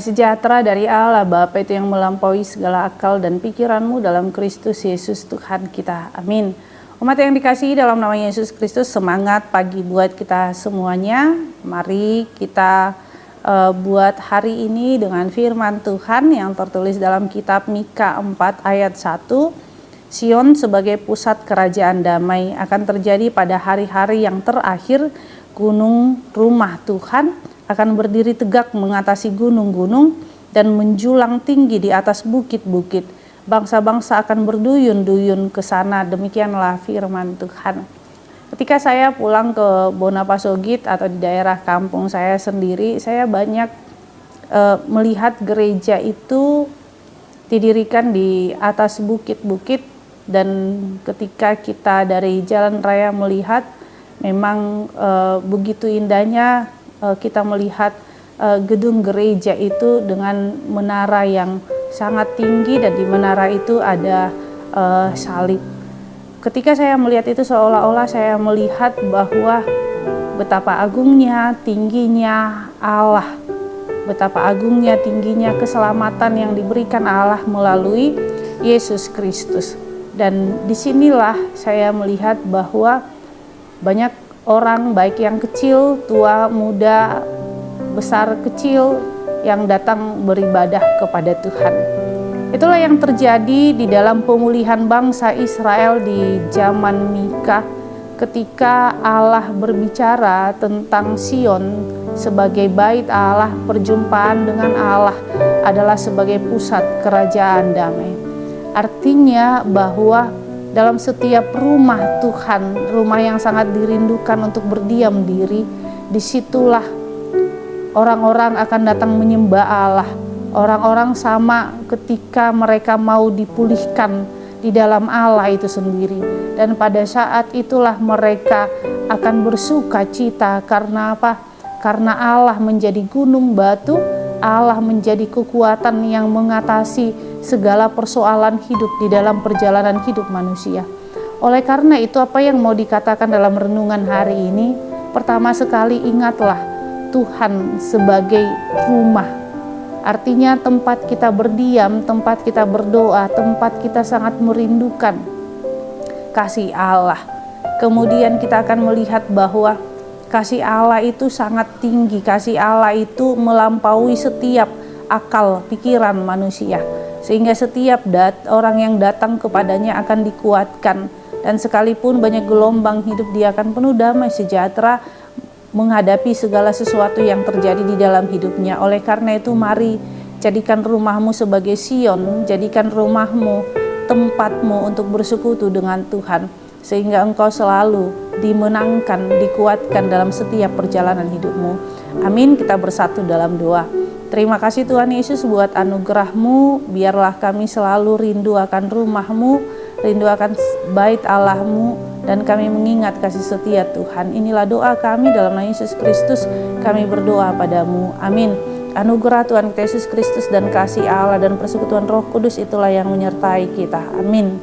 Damai sejahtera dari Allah Bapa itu yang melampaui segala akal dan pikiranmu dalam Kristus Yesus Tuhan kita. Amin. Umat yang dikasihi dalam nama Yesus Kristus, semangat pagi buat kita semuanya. Mari kita buat hari ini dengan firman Tuhan yang tertulis dalam kitab Mika 4 ayat 1. Sion sebagai pusat kerajaan damai akan terjadi pada hari-hari yang terakhir. Gunung rumah Tuhan akan berdiri tegak mengatasi gunung-gunung dan menjulang tinggi di atas bukit-bukit. Bangsa-bangsa akan berduyun-duyun ke sana. Demikianlah firman Tuhan. Ketika saya pulang ke Bonapasogit atau di daerah kampung saya sendiri, saya banyak melihat gereja itu didirikan di atas bukit-bukit, dan ketika kita dari jalan raya melihat, memang begitu indahnya kita melihat gedung gereja itu dengan menara yang sangat tinggi, dan di menara itu ada salib. Ketika saya melihat itu, seolah-olah saya melihat bahwa betapa agungnya, tingginya Allah, betapa agungnya, tingginya keselamatan yang diberikan Allah melalui Yesus Kristus. Dan disinilah saya melihat bahwa banyak orang, baik yang kecil, tua, muda, besar, kecil, yang datang beribadah kepada Tuhan. Itulah yang terjadi di dalam pemulihan bangsa Israel di zaman Mika, ketika Allah berbicara tentang Sion sebagai bait Allah, perjumpaan dengan Allah adalah sebagai pusat kerajaan damai. Artinya bahwa dalam setiap rumah Tuhan, rumah yang sangat dirindukan untuk berdiam diri, disitulah orang-orang akan datang menyembah Allah. Orang-orang sama ketika mereka mau dipulihkan di dalam Allah itu sendiri. Dan pada saat itulah mereka akan bersuka cita. Karena apa? Karena Allah menjadi gunung batu, Allah menjadi kekuatan yang mengatasi segala persoalan hidup di dalam perjalanan hidup manusia. Oleh karena itu, apa yang mau dikatakan dalam renungan hari ini? Pertama sekali, ingatlah Tuhan sebagai rumah. Artinya tempat kita berdiam, tempat kita berdoa, tempat kita sangat merindukan kasih Allah. Kemudian kita akan melihat bahwa kasih Allah itu sangat tinggi. Kasih Allah itu melampaui setiap akal pikiran manusia, sehingga setiap orang yang datang kepadanya akan dikuatkan. Dan sekalipun banyak gelombang hidup, dia akan penuh damai sejahtera menghadapi segala sesuatu yang terjadi di dalam hidupnya. Oleh karena itu, mari jadikan rumahmu sebagai Sion, jadikan rumahmu tempatmu untuk bersekutu dengan Tuhan, sehingga engkau selalu dimenangkan, dikuatkan dalam setiap perjalanan hidupmu. Amin. Kita bersatu dalam doa. Terima kasih Tuhan Yesus buat anugerah-Mu. Biarlah kami selalu rindu akan rumah-Mu, rindu akan bait Allah-Mu, dan kami mengingat kasih setia Tuhan. Inilah doa kami dalam nama Yesus Kristus. Kami berdoa padamu. Amin. Anugerah Tuhan kita Yesus Kristus dan kasih Allah dan persekutuan Roh Kudus itulah yang menyertai kita. Amin.